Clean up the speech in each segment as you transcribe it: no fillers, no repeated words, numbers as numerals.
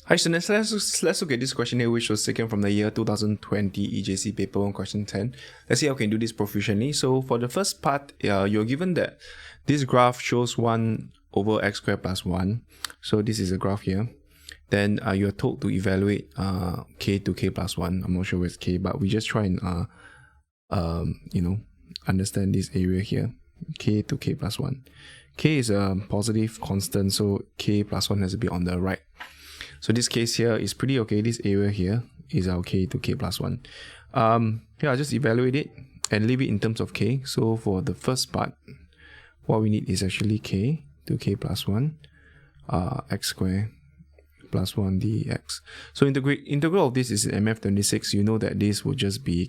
Hi students, let's look at this question here, which was taken from the year 2020 EJC paper 1 question 10. Let's see how we can do this proficiently. So for the first part, you're given that this graph shows 1 over x squared plus 1. So this is a graph here. Then you're told to evaluate k to k plus 1. I'm not sure where's k, but we just try and understand this area here. K to k plus 1. K is a positive constant, so k plus 1 has to be on the right. So this case here is pretty okay. This area here is our k to k plus 1. Here I'll just evaluate it and leave it in terms of k. So for the first part, what we need is actually k to k plus 1, x squared plus 1 dx. So integral of this is in MF26. You know that this would just be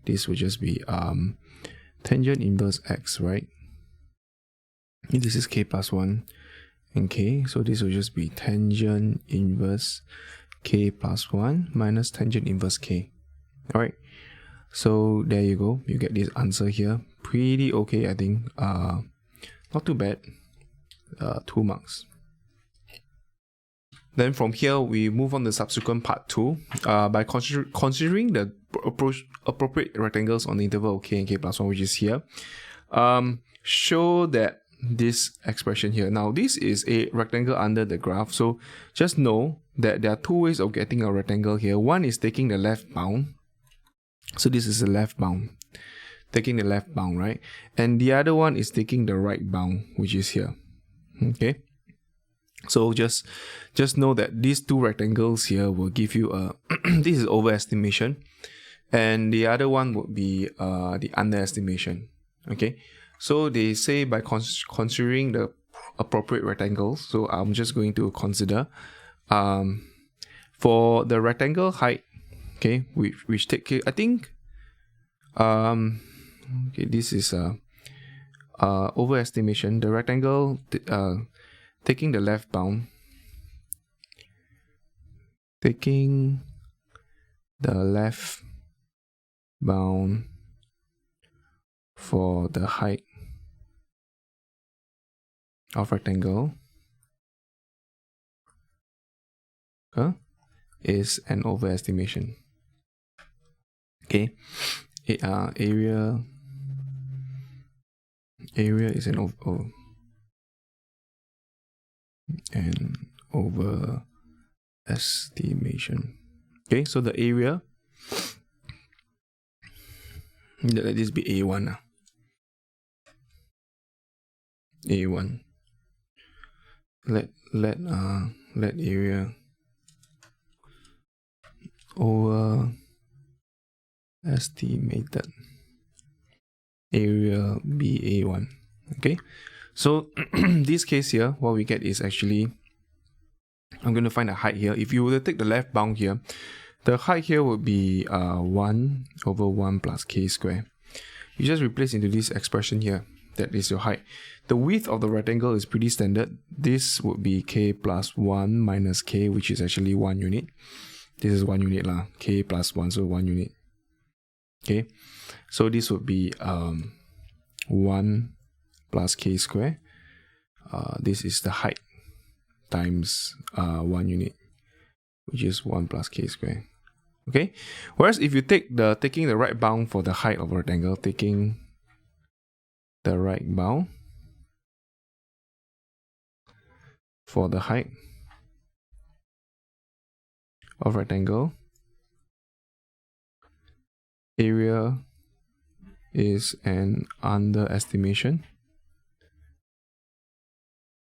this would just be tangent inverse x, right? This is k plus 1 and k, so this will just be tangent inverse k plus 1 minus tangent inverse k. Alright, so there you go, you get this answer here. Pretty okay, I think. Not too bad. 2 marks. Then from here we move on to subsequent part 2 by considering the appropriate rectangles on the interval of k and k plus 1, which is here. Show that this expression here. Now this is a rectangle under the graph, so just know that there are 2 ways of getting a rectangle here. One is taking the left bound, so this is the left bound, taking the left bound, right? And the other one is taking the right bound, which is here. Okay, so just know that these 2 rectangles here will give you a this is overestimation, and the other one would be the underestimation. Okay, so they say by considering the appropriate rectangles, so I'm just going to consider for the rectangle height, okay, which take, I think, okay, this is overestimation. The rectangle taking the left bound, taking the left bound for the height of rectangle is an overestimation. Okay, area is an overestimation. Okay, so the area, let this be A1. A1. Let area overestimated area be A1. Okay, so this case here, what we get is actually, I'm going to find a height here. If you were to take the left bound here, the height here would be 1 over 1 plus k squared. You just replace into this expression here. That is your height. The width of the rectangle is pretty standard. This would be k plus 1 minus k, which is actually 1 unit. This is 1 unit lah. K plus 1, so 1 unit. Okay, so this would be 1 plus k squared. This is the height times 1 unit, which is 1 plus k squared. Okay, whereas if you taking the right bound for the height of a rectangle, taking the right bound for the height of rectangle, area is an underestimation.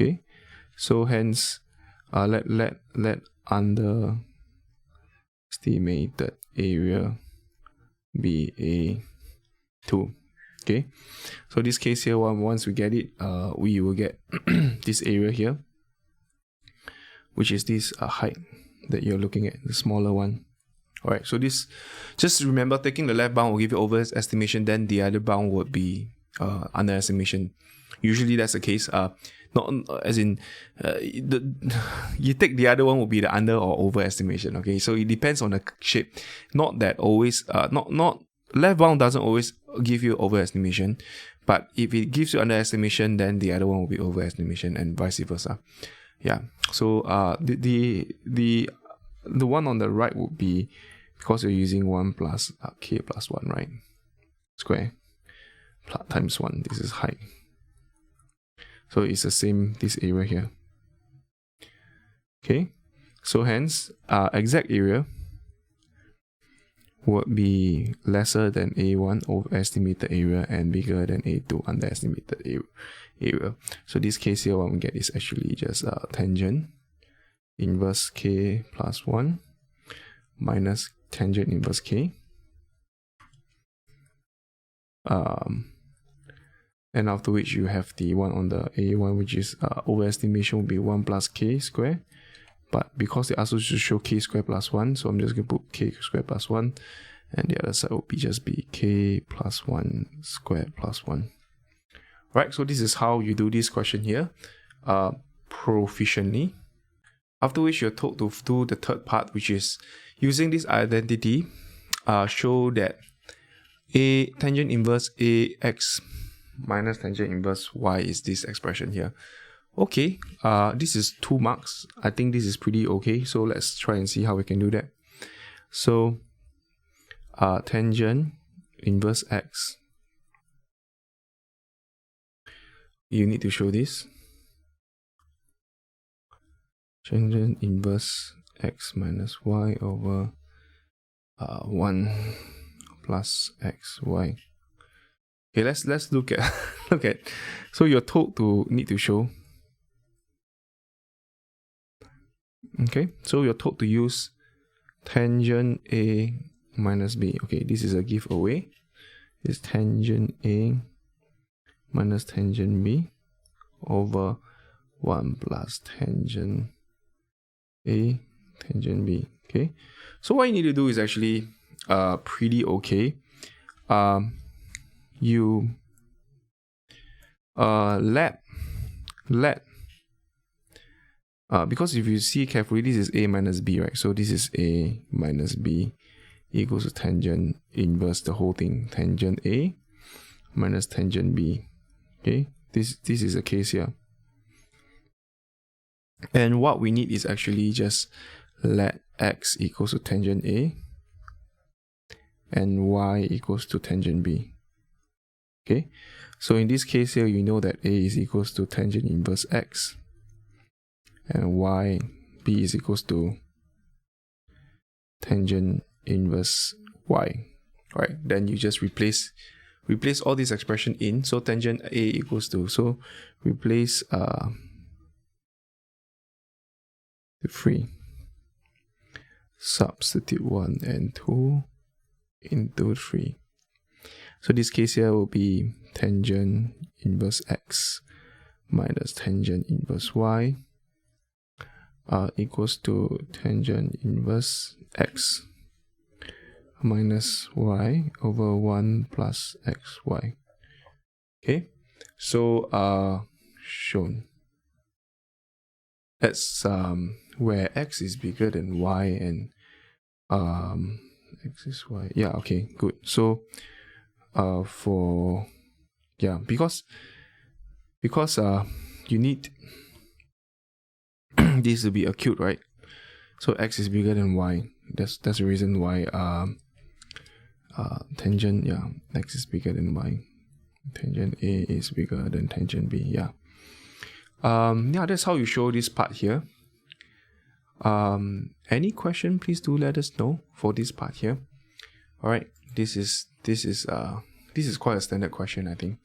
Okay, so hence let underestimated area be A2. Okay, so this case here, once we get it, we will get this area here, which is this height that you're looking at, the smaller one. Alright, so this, just remember, taking the left bound will give you overestimation, then the other bound would be underestimation. Usually that's the case. Not as in you take the other one will be the under or overestimation. Okay, so it depends on the shape. Not that always not left bound doesn't always give you overestimation, but if it gives you underestimation, then the other one will be overestimation, and vice versa. Yeah. So the one on the right would be, because you're using 1 plus k plus 1, right? Square times 1. This is height. So it's the same, this area here. Okay. So hence, exact area would be lesser than A1 overestimated area and bigger than A2 underestimated area. So this case here, what we get is actually just tangent inverse k plus 1 minus tangent inverse k. And after which you have the one on the A1, which is overestimation will be 1 plus k square. But because they asked us to show k square plus 1, so I'm just going to put k square plus 1. And the other side will be just be k plus 1 square plus 1. Right, so this is how you do this question here proficiently. After which you're told to do the third part, which is using this identity, show that a tangent inverse ax minus tangent inverse y is this expression here. Okay, this is 2 marks. I think this is pretty okay. So let's try and see how we can do that. So tangent inverse x, you need to show this. Tangent inverse x minus y over 1 plus xy. Okay, let's look at look at. So you're told to need to show. Okay, so you're told to use tangent a minus b. Okay, this is a giveaway. It's tangent a minus tangent b over 1 plus tangent a tangent b. Okay, so what you need to do is actually pretty okay. You let because if you see carefully, this is a minus b, right? So this is a minus b equals to tangent inverse the whole thing, tangent a minus tangent b. Okay, this is the case here. And what we need is actually just let x equals to tangent a and y equals to tangent b. Okay, so in this case here, you know that a is equals to tangent inverse x and b is equals to tangent inverse y. Alright, then you just replace all this expression in. So tangent a equals to, so replace the 3, substitute 1 and 2 into 3. So this case here will be tangent inverse x minus tangent inverse y equals to tangent inverse x minus y over 1 plus xy. Okay, so shown. That's where x is bigger than y and x is y. Yeah, okay, good. So for because you need this to be acute, right? So x is bigger than y. That's the reason why tangent x is bigger than y. Tangent a is bigger than tangent b. That's how you show this part here. Any question, please do let us know for this part here. All right, this is quite a standard question, I think.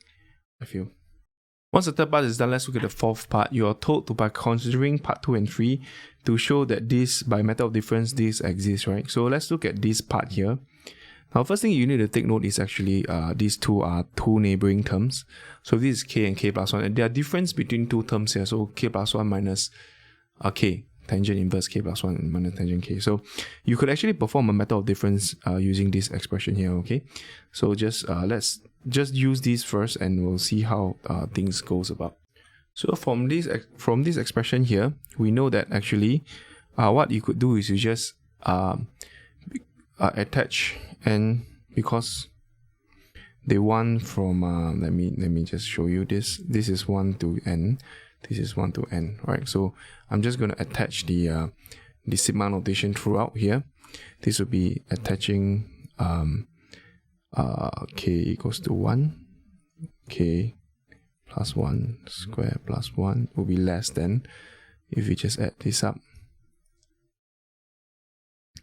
I feel. Once the third part is done, let's look at the fourth part. You are told to, by considering part 2 and 3, to show that this, by method of difference, this exists, right? So let's look at this part here. Now, first thing you need to take note is actually these two are two neighboring terms. So this is k and k plus 1. And there are difference between two terms here. So k plus 1 minus k, tangent inverse k plus 1 minus tangent k. So you could actually perform a method of difference using this expression here, okay? So let's just use these first and we'll see how things goes about. So from this expression here, we know that actually what you could do is you just attach, and because they want from let me just show you this. This is 1 to n. This is 1 to n, right? So I'm just going to attach the sigma notation throughout here. This will be attaching k equals to 1, k plus 1 square plus 1 will be less than, if we just add this up,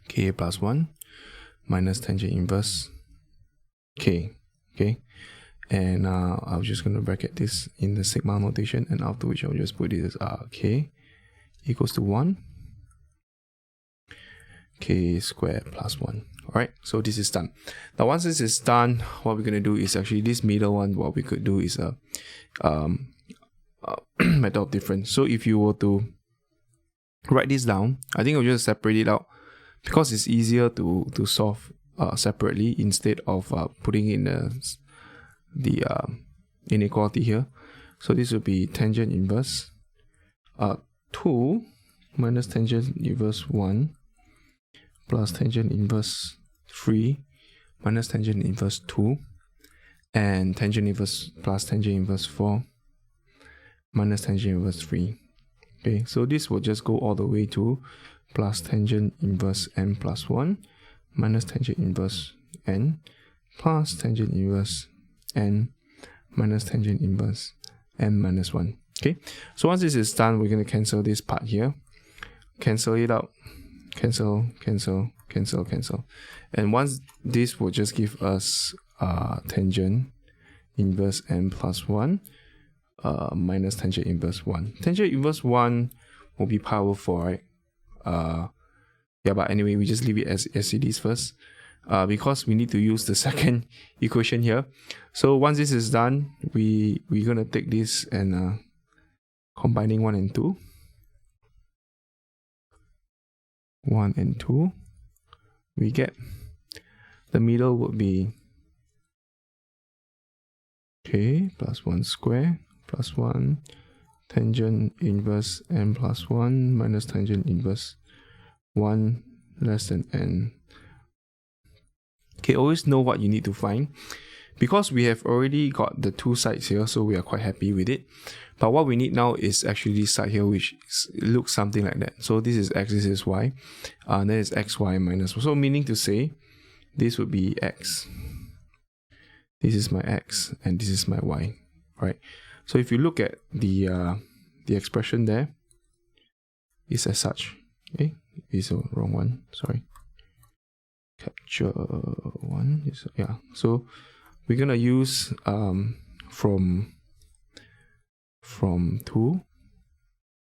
k plus 1 minus tangent inverse k, okay? And I'm just going to bracket this in the sigma notation, and after which I'll just put it as k equals to 1, k squared plus 1. Alright, so this is done. Now once this is done, what we're going to do is actually this middle one, what we could do is a method of difference. So if you were to write this down, I think I'll just separate it out because it's easier to solve separately instead of putting in the inequality here. So this will be tangent inverse 2 minus tangent inverse 1 plus tangent inverse 3 minus tangent inverse 2 and tangent inverse plus tangent inverse 4 minus tangent inverse 3. Okay, so this will just go all the way to plus tangent inverse n plus 1 minus tangent inverse n plus tangent inverse n minus tangent inverse n minus 1. Okay, so once this is done, we're going to cancel this part here. Cancel it out. Cancel, cancel, cancel, cancel. And once this will just give us tangent inverse n plus 1 minus tangent inverse 1. Tangent inverse 1 will be power 4, right? Yeah, but anyway, we just leave it as it is first because we need to use the second equation here. So once this is done, we're going to take this and combining 1 and 2. 1 and 2, we get the middle would be k plus 1 square plus 1 tangent inverse n plus 1 minus tangent inverse 1 less than n. Okay, always know what you need to find. Because we have already got the two sides here, so we are quite happy with it. But what we need now is actually this side here, which looks something like that. So this is x, this is y, then it's xy minus 1. So meaning to say, this would be x. This is my x, and this is my y, right? So if you look at the expression there, it's as such. Okay, it's a wrong one. Sorry. Capture one. Yeah. So we're gonna use from 2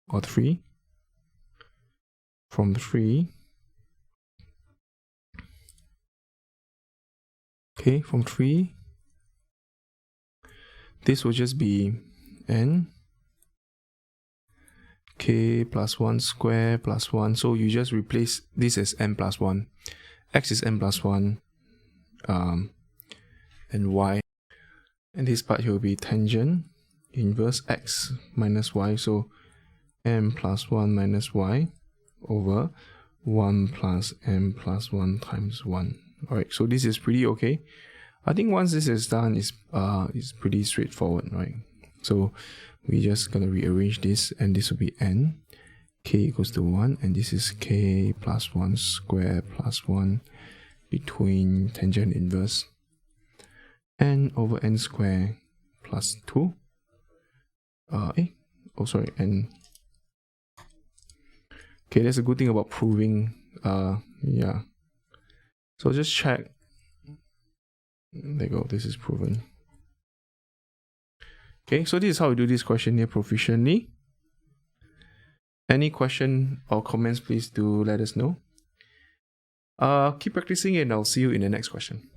or 3. From 3. Okay, from 3. This will just be n k plus 1 square plus 1. So you just replace this as n plus 1. X is n plus 1. And y. And this part here will be tangent inverse x minus y. So m plus 1 minus y over 1 plus m plus 1 times 1. Alright, so this is pretty okay. I think once this is done, it's pretty straightforward, right? So we're just gonna rearrange this, and this will be n, k equals to 1, and this is k plus 1 square plus 1 between tangent inverse n over n square plus 2. N. Okay, that's a good thing about proving. Yeah. So just check. There you go, this is proven. Okay, so this is how we do this question here proficiently. Any question or comments, please do let us know. Keep practicing and I'll see you in the next question.